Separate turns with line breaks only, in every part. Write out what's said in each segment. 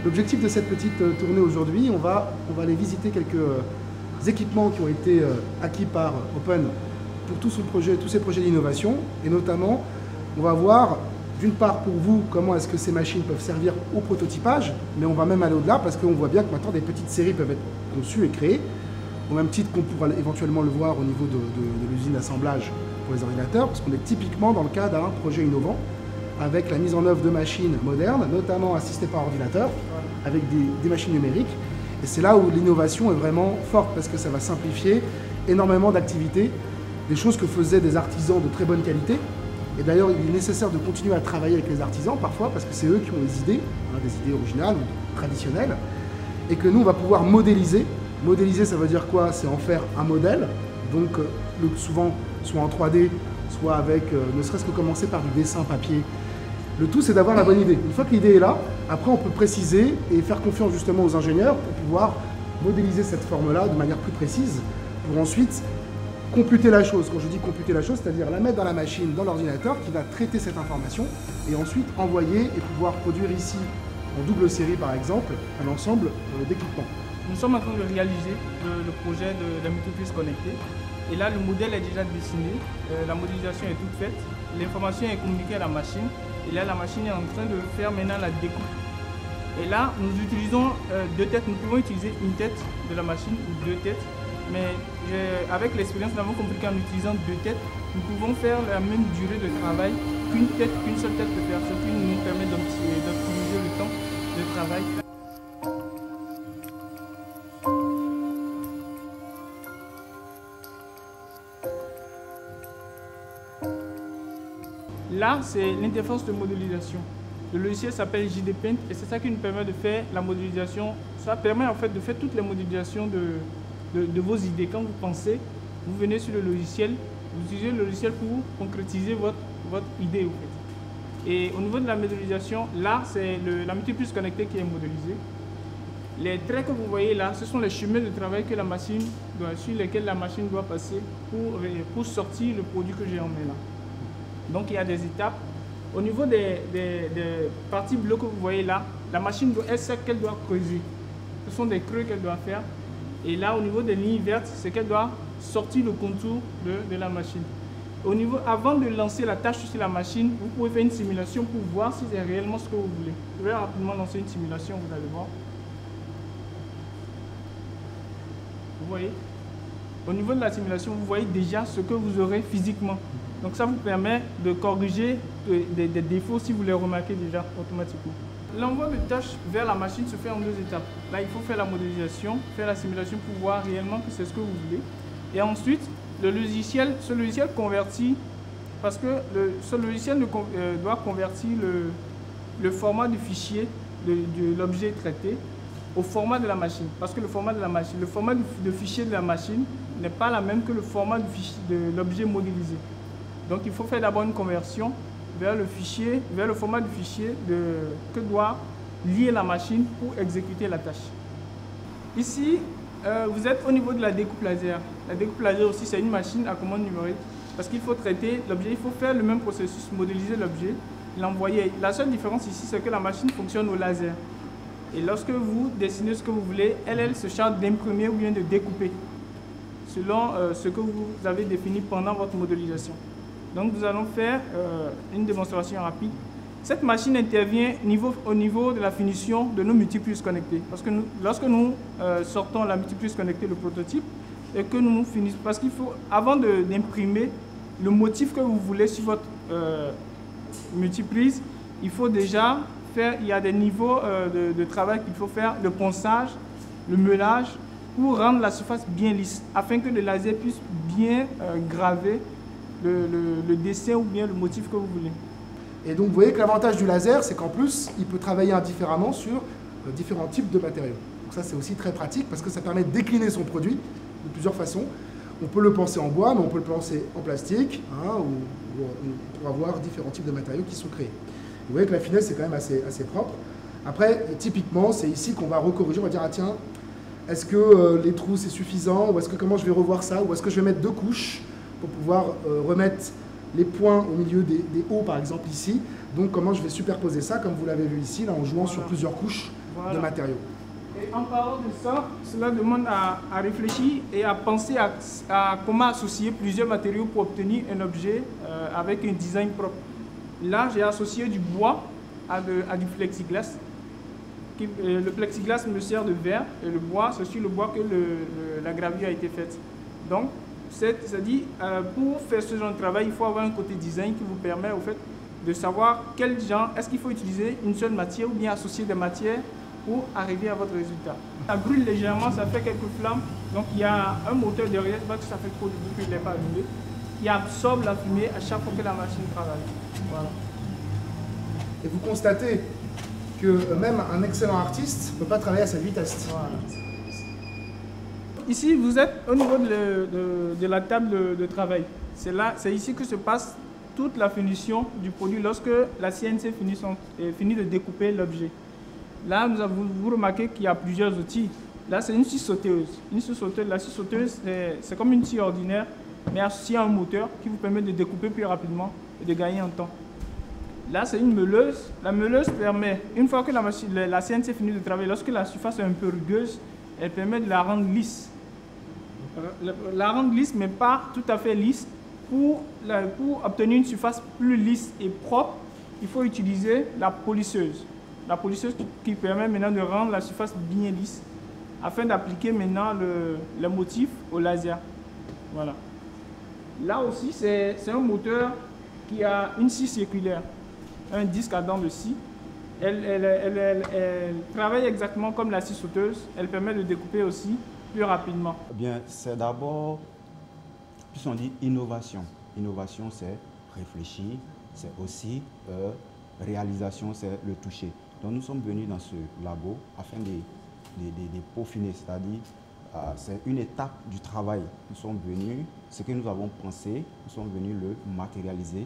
L'objectif de cette petite tournée aujourd'hui, on va aller visiter quelques équipements qui ont été acquis par Open pour tous ces projets d'innovation. Et notamment, on va voir d'une part pour vous comment est-ce que ces machines peuvent servir au prototypage, mais on va même aller au-delà parce qu'on voit bien que maintenant des petites séries peuvent être conçues et créées, au même titre qu'on pourra éventuellement le voir au niveau de l'usine d'assemblage pour les ordinateurs, parce qu'on est typiquement dans le cas d'un projet innovant, avec la mise en œuvre de machines modernes, notamment assistées par ordinateur, avec des machines numériques. Et c'est là où l'innovation est vraiment forte, parce que ça va simplifier énormément d'activités, des choses que faisaient des artisans de très bonne qualité. Et d'ailleurs, il est nécessaire de continuer à travailler avec les artisans parfois, parce que c'est eux qui ont les idées, des idées originales ou traditionnelles, et que nous, on va pouvoir modéliser. Modéliser, ça veut dire quoi? C'est en faire un modèle, donc souvent soit en 3D, soit avec, ne serait-ce que commencer par du dessin papier. Le tout, c'est d'avoir la bonne idée. Une fois que l'idée est là, après, on peut préciser et faire confiance justement aux ingénieurs pour pouvoir modéliser cette forme-là de manière plus précise, pour ensuite computer la chose. Quand je dis computer la chose, c'est-à-dire la mettre dans la machine, dans l'ordinateur, qui va traiter cette information et ensuite envoyer et pouvoir produire ici, en double série par exemple, un ensemble d'équipements.
Nous sommes en train de réaliser le projet de la multiprise connectée. Et là, le modèle est déjà dessiné, la modélisation est toute faite, l'information est communiquée à la machine. Et là, la machine est en train de faire maintenant la découpe. Et là, nous utilisons deux têtes. Nous pouvons utiliser une tête de la machine ou deux têtes. Mais avec l'expérience, nous avons compris qu'en utilisant deux têtes, nous pouvons faire la même durée de travail qu'une seule tête peut faire. Ce qui nous permet d'optimiser le temps de travail. Là, c'est l'interface de modélisation. Le logiciel s'appelle JD Paint et c'est ça qui nous permet de faire la modélisation. Ça permet en fait de faire toutes les modélisations de vos idées. Quand vous pensez, vous venez sur le logiciel, vous utilisez le logiciel pour concrétiser votre idée. En fait. Et au niveau de la modélisation, là, c'est la multiprise connectée qui est modélisée. Les traits que vous voyez là, ce sont les chemins de travail sur lesquels la machine doit passer pour sortir le produit que j'ai en main là. Donc il y a des étapes. Au niveau des parties bleues que vous voyez là, la machine, elle sait qu'elle doit creuser. Ce sont des creux qu'elle doit faire. Et là, au niveau des lignes vertes, c'est qu'elle doit sortir le contour de la machine. Avant de lancer la tâche sur la machine, vous pouvez faire une simulation pour voir si c'est réellement ce que vous voulez. Je vais rapidement lancer une simulation, vous allez voir. Vous voyez? Au niveau de la simulation, vous voyez déjà ce que vous aurez physiquement. Donc ça vous permet de corriger des défauts si vous les remarquez déjà automatiquement. L'envoi de tâches vers la machine se fait en deux étapes. Là, il faut faire la modélisation, faire la simulation pour voir réellement que c'est ce que vous voulez. Et ensuite, ce logiciel convertit, parce que ce logiciel doit convertir le format du fichier de l'objet traité au format de la machine. Parce que le format de fichier de la machine n'est pas la même que le format de l'objet modélisé. Donc il faut faire d'abord une conversion vers le format du fichier que doit lier la machine pour exécuter la tâche. Ici, vous êtes au niveau de la découpe laser. La découpe laser aussi, c'est une machine à commande numérique parce qu'il faut traiter l'objet, il faut faire le même processus, modéliser l'objet, l'envoyer. La seule différence ici, c'est que la machine fonctionne au laser. Et lorsque vous dessinez ce que vous voulez, elle se charge d'imprimer ou bien de découper selon ce que vous avez défini pendant votre modélisation. Donc nous allons faire une démonstration rapide. Cette machine intervient au niveau de la finition de nos multiprises connectées. Parce que lorsque nous sortons la multiprise connectée, le prototype, et que nous finissons, parce qu'il faut, avant d'imprimer le motif que vous voulez sur votre multiprise, il faut déjà il y a des niveaux de travail qu'il faut faire, le ponçage, le meulage, pour rendre la surface bien lisse, afin que le laser puisse bien graver le dessin ou bien le motif que vous voulez.
Et donc vous voyez que l'avantage du laser, c'est qu'en plus, il peut travailler indifféremment sur différents types de matériaux. Donc ça, c'est aussi très pratique parce que ça permet de décliner son produit de plusieurs façons. On peut le penser en bois, mais on peut le penser en plastique, ou pour avoir différents types de matériaux qui sont créés. Vous voyez que la finesse est quand même assez propre. Après, typiquement, c'est ici qu'on va recorriger, on va dire, ah tiens, est-ce que les trous c'est suffisant, ou est-ce que comment je vais revoir ça, ou est-ce que je vais mettre deux couches pour pouvoir remettre les points au milieu des hauts, par exemple ici. Donc comment je vais superposer ça, comme vous l'avez vu ici, là, en jouant sur plusieurs couches
Voilà.
de matériaux.
Et en parlant de ça, cela demande à réfléchir et à penser à comment associer plusieurs matériaux pour obtenir un objet avec un design propre. Là, j'ai associé du bois à du plexiglas. Le plexiglas me sert de verre et le bois, c'est sur le bois que la gravure a été faite. Donc, c'est-à-dire, pour faire ce genre de travail, il faut avoir un côté design qui vous permet au fait de savoir quel genre, est-ce qu'il faut utiliser une seule matière ou bien associer des matières pour arriver à votre résultat. Ça brûle légèrement, ça fait quelques flammes, donc il y a un moteur derrière, parce que ça fait trop de bruit qu'il n'est pas allumé, qui absorbe la fumée à chaque fois que la machine travaille. Voilà.
Et vous constatez que même un excellent artiste ne peut pas travailler à cette vitesse.
Voilà. Ici, vous êtes au niveau de la table de travail. C'est ici que se passe toute la finition du produit lorsque la CNC finit de découper l'objet. Là, vous remarquez qu'il y a plusieurs outils. Là, c'est une scie sauteuse. La scie sauteuse, c'est comme une scie ordinaire, mais associée à un moteur qui vous permet de découper plus rapidement et de gagner en temps. Là, c'est une meuleuse. La meuleuse permet, une fois que la CNC finit de travailler, lorsque la surface est un peu rugueuse, elle permet de la rendre lisse. La rendre lisse, mais pas tout à fait lisse. Pour obtenir une surface plus lisse et propre, il faut utiliser la polisseuse. La polisseuse qui permet maintenant de rendre la surface bien lisse afin d'appliquer maintenant le motif au laser. Voilà. Là aussi, c'est un moteur qui a une scie circulaire, un disque à dents de scie. Elle travaille exactement comme la scie sauteuse. Elle permet de découper aussi plus rapidement.
Bien, c'est d'abord, puis on dit innovation. Innovation, c'est réfléchir, c'est aussi réalisation, c'est le toucher. Donc nous sommes venus dans ce labo afin de peaufiner, c'est-à-dire c'est une étape du travail. Nous sommes venus, ce que nous avons pensé, nous sommes venus le matérialiser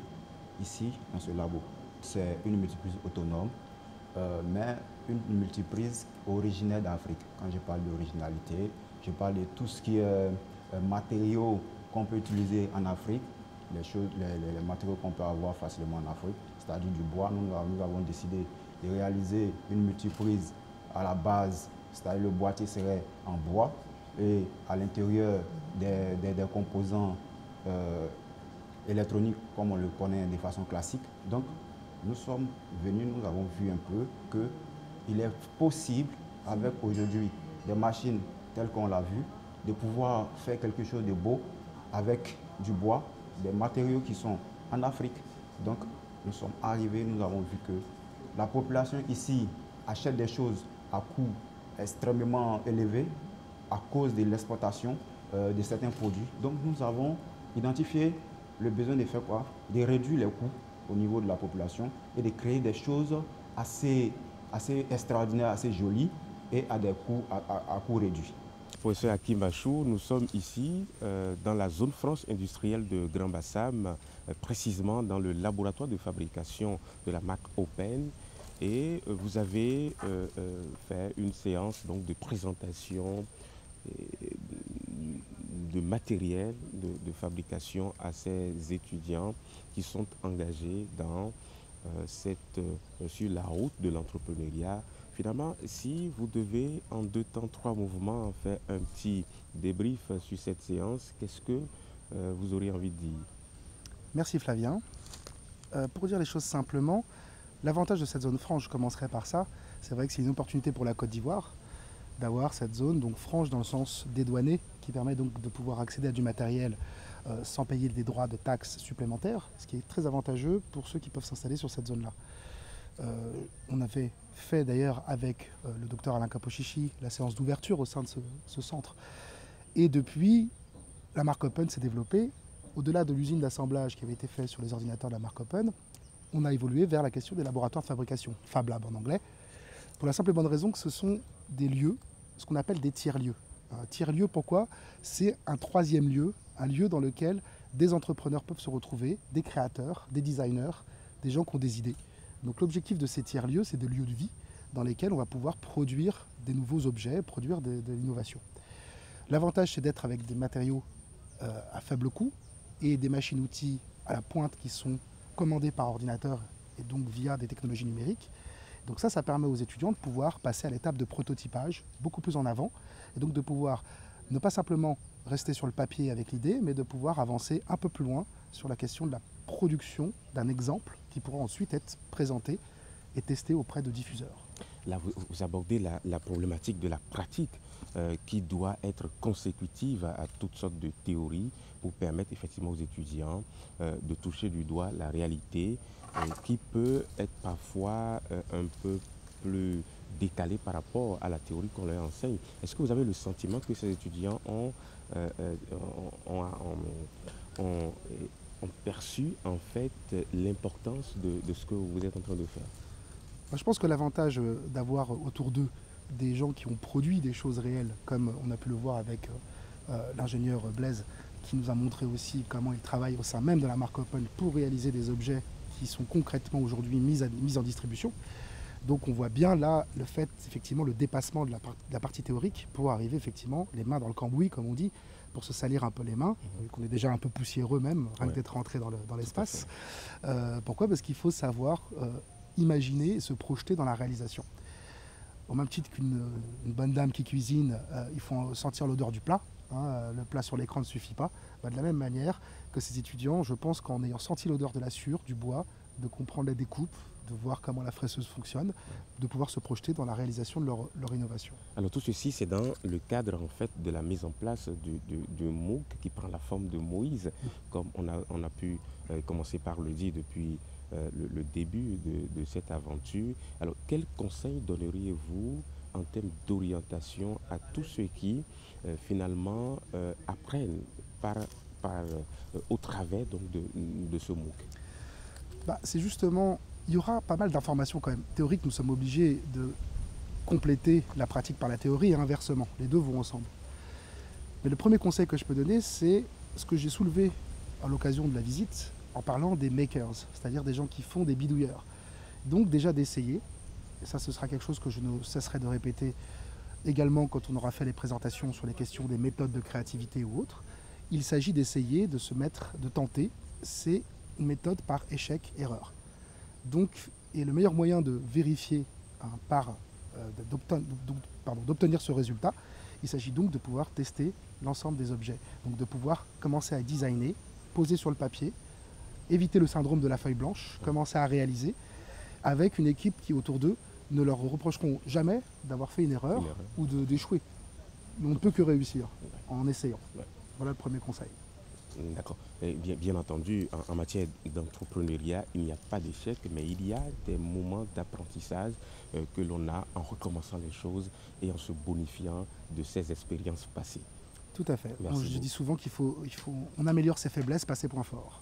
ici dans ce labo. C'est une multiprise autonome, mais une multiprise originaire d'Afrique. Quand je parle d'originalité, je parle de tout ce qui est matériaux qu'on peut utiliser en Afrique, les matériaux qu'on peut avoir facilement en Afrique, c'est-à-dire du bois. Nous avons décidé de réaliser une multiprise à la base, c'est-à-dire le boîtier serait en bois et à l'intérieur des composants électroniques comme on le connaît de façon classique. Donc nous sommes venus, nous avons vu un peu qu'il est possible avec aujourd'hui des machines telles qu'on l'a vu, de pouvoir faire quelque chose de beau avec du bois, des matériaux qui sont en Afrique. Donc nous sommes arrivés, nous avons vu que la population ici achète des choses à coût extrêmement élevé à cause de l'exportation de certains produits. Donc nous avons identifié le besoin de faire quoi? De réduire les coûts au niveau de la population et de créer des choses assez extraordinaires, assez jolies et à des coûts à coût réduit.
Professeur Hakim Bachou, nous sommes ici dans la zone franche industrielle de Grand Bassam, précisément dans le laboratoire de fabrication de la marque Open. Et vous avez fait une séance donc, de présentation de matériel de fabrication à ces étudiants qui sont engagés dans sur la route de l'entrepreneuriat. Finalement, si vous devez en 2 temps, 3 mouvements faire un petit débrief sur cette séance, qu'est-ce que vous auriez envie de dire?
Merci Flavien. Pour dire les choses simplement, l'avantage de cette zone franche, je commencerai par ça, c'est vrai que c'est une opportunité pour la Côte d'Ivoire d'avoir cette zone donc franche dans le sens dédouané qui permet donc de pouvoir accéder à du matériel sans payer des droits de taxes supplémentaires, ce qui est très avantageux pour ceux qui peuvent s'installer sur cette zone-là. On avait fait d'ailleurs avec le docteur Alain Kapochichi la séance d'ouverture au sein de ce centre. Et depuis, la marque Open s'est développée. Au-delà de l'usine d'assemblage qui avait été faite sur les ordinateurs de la marque Open, on a évolué vers la question des laboratoires de fabrication, Fab Lab en anglais, pour la simple et bonne raison que ce sont des lieux, ce qu'on appelle des tiers-lieux. Un tiers-lieu, pourquoi? C'est un 3e lieu, un lieu dans lequel des entrepreneurs peuvent se retrouver, des créateurs, des designers, des gens qui ont des idées. Donc l'objectif de ces tiers-lieux, c'est des lieux de vie dans lesquels on va pouvoir produire des nouveaux objets, produire de l'innovation. L'avantage, c'est d'être avec des matériaux à faible coût et des machines-outils à la pointe qui sont commandées par ordinateur et donc via des technologies numériques. Donc ça permet aux étudiants de pouvoir passer à l'étape de prototypage beaucoup plus en avant, et donc de pouvoir ne pas simplement rester sur le papier avec l'idée, mais de pouvoir avancer un peu plus loin sur la question de la production d'un exemple qui pourra ensuite être présenté et testé auprès de diffuseurs.
Là, vous abordez la problématique de la pratique qui doit être consécutive à toutes sortes de théories pour permettre effectivement aux étudiants de toucher du doigt la réalité qui peut être parfois un peu plus décalée par rapport à la théorie qu'on leur enseigne. Est-ce que vous avez le sentiment que ces étudiants ont perçu en fait l'importance de ce que vous êtes en train de faire?
Je pense que l'avantage d'avoir autour d'eux des gens qui ont produit des choses réelles, comme on a pu le voir avec l'ingénieur Blaise, qui nous a montré aussi comment il travaille au sein même de la marque Open pour réaliser des objets qui sont concrètement aujourd'hui mis en distribution. Donc on voit bien là le fait, effectivement, le dépassement de la partie théorique pour arriver effectivement les mains dans le cambouis, comme on dit, pour se salir un peu les mains, qu'on est déjà un peu poussiéreux même, rien que d'être rentré dans l'espace. Pourquoi? Parce qu'il faut savoir imaginer et se projeter dans la réalisation. Au même titre qu'une bonne dame qui cuisine, il faut sentir l'odeur du plat. Le plat sur l'écran ne suffit pas. De la même manière que ces étudiants, je pense qu'en ayant senti l'odeur de la sciure, du bois, de comprendre la découpe, de voir comment la fresseuse fonctionne, de pouvoir se projeter dans la réalisation de leur innovation.
Alors tout ceci, c'est dans le cadre en fait de la mise en place du MOOC qui prend la forme de Moïse, comme on a pu commencer par le dire depuis le début de cette aventure. Alors quel conseil donneriez-vous en termes d'orientation à tous ceux qui finalement apprennent au travers donc, de ce MOOC?
C'est justement, il y aura pas mal d'informations quand même théoriques. Nous sommes obligés de compléter la pratique par la théorie et inversement. Les deux vont ensemble. Mais le premier conseil que je peux donner, c'est ce que j'ai soulevé à l'occasion de la visite en parlant des makers, c'est-à-dire des gens qui font des bidouilleurs. Donc déjà d'essayer, et ça ce sera quelque chose que je ne cesserai de répéter également quand on aura fait les présentations sur les questions des méthodes de créativité ou autres, il s'agit d'essayer de se mettre, de tenter, c'est une méthode par échec-erreur. Donc, et le meilleur moyen de vérifier d'obtenir ce résultat, il s'agit donc de pouvoir tester l'ensemble des objets. Donc de pouvoir commencer à designer, poser sur le papier, éviter le syndrome de la feuille blanche, commencer à réaliser avec une équipe qui autour d'eux ne leur reprocheront jamais d'avoir fait une erreur ou d'échouer. On ne peut que réussir en essayant. Voilà le premier conseil.
D'accord. Bien entendu, en matière d'entrepreneuriat, il n'y a pas d'échec, mais il y a des moments d'apprentissage que l'on a en recommençant les choses et en se bonifiant de ces expériences passées.
Tout à fait. Je dis souvent on améliore ses faiblesses par ses points forts.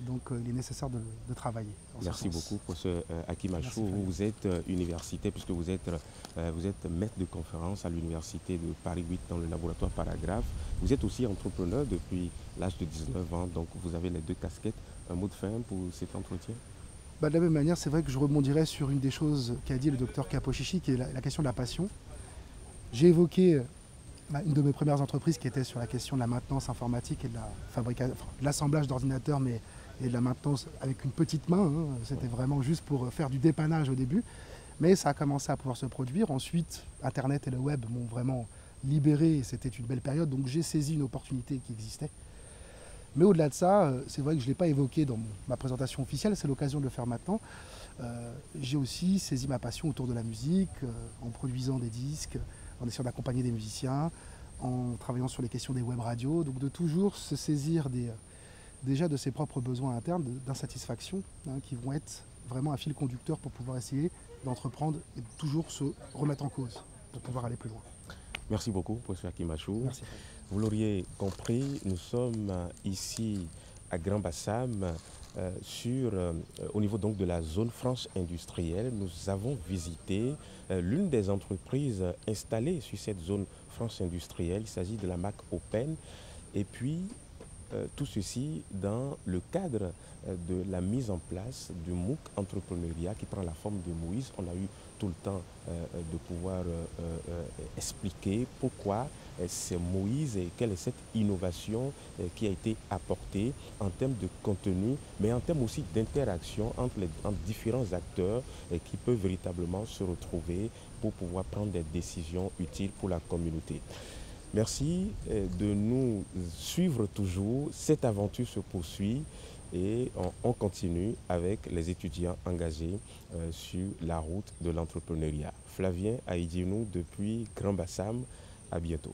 Donc il est nécessaire de travailler.
Merci beaucoup, professeur Hakim Achou. Vous êtes universitaire puisque vous êtes maître de conférence à l'université de Paris 8 dans le laboratoire Paragraphe. Vous êtes aussi entrepreneur depuis l'âge de 19 ans, donc vous avez les deux casquettes. Un mot de fin pour cet entretien?
De la même manière, c'est vrai que je rebondirais sur une des choses qu'a dit le docteur Kapochichi, qui est la question de la passion. J'ai évoqué une de mes premières entreprises qui était sur la question de la maintenance informatique et de l'assemblage d'ordinateurs, mais et de la maintenance avec une petite main. C'était vraiment juste pour faire du dépannage au début. Mais ça a commencé à pouvoir se produire. Ensuite, Internet et le web m'ont vraiment libéré. C'était une belle période. Donc j'ai saisi une opportunité qui existait. Mais au-delà de ça, c'est vrai que je ne l'ai pas évoqué dans ma présentation officielle. C'est l'occasion de le faire maintenant. J'ai aussi saisi ma passion autour de la musique, en produisant des disques, en essayant d'accompagner des musiciens, en travaillant sur les questions des web radios. Donc de toujours se saisir déjà de ses propres besoins internes, d'insatisfaction, qui vont être vraiment un fil conducteur pour pouvoir essayer d'entreprendre et de toujours se remettre en cause pour pouvoir aller plus loin.
Merci beaucoup, professeur Hakim Achou.
Merci.
Vous l'auriez compris, nous sommes ici à Grand Bassam, au niveau donc de la zone France industrielle. Nous avons visité l'une des entreprises installées sur cette zone France industrielle. Il s'agit de la marque Open. Et puis, tout ceci dans le cadre de la mise en place du MOOC entrepreneuriat qui prend la forme de Moïse. On a eu tout le temps de pouvoir expliquer pourquoi c'est Moïse et quelle est cette innovation qui a été apportée en termes de contenu, mais en termes aussi d'interaction entre différents acteurs qui peuvent véritablement se retrouver pour pouvoir prendre des décisions utiles pour la communauté. Merci de nous suivre toujours. Cette aventure se poursuit et on continue avec les étudiants engagés sur la route de l'entrepreneuriat. Flavien Aïdjinou depuis Grand Bassam, à bientôt.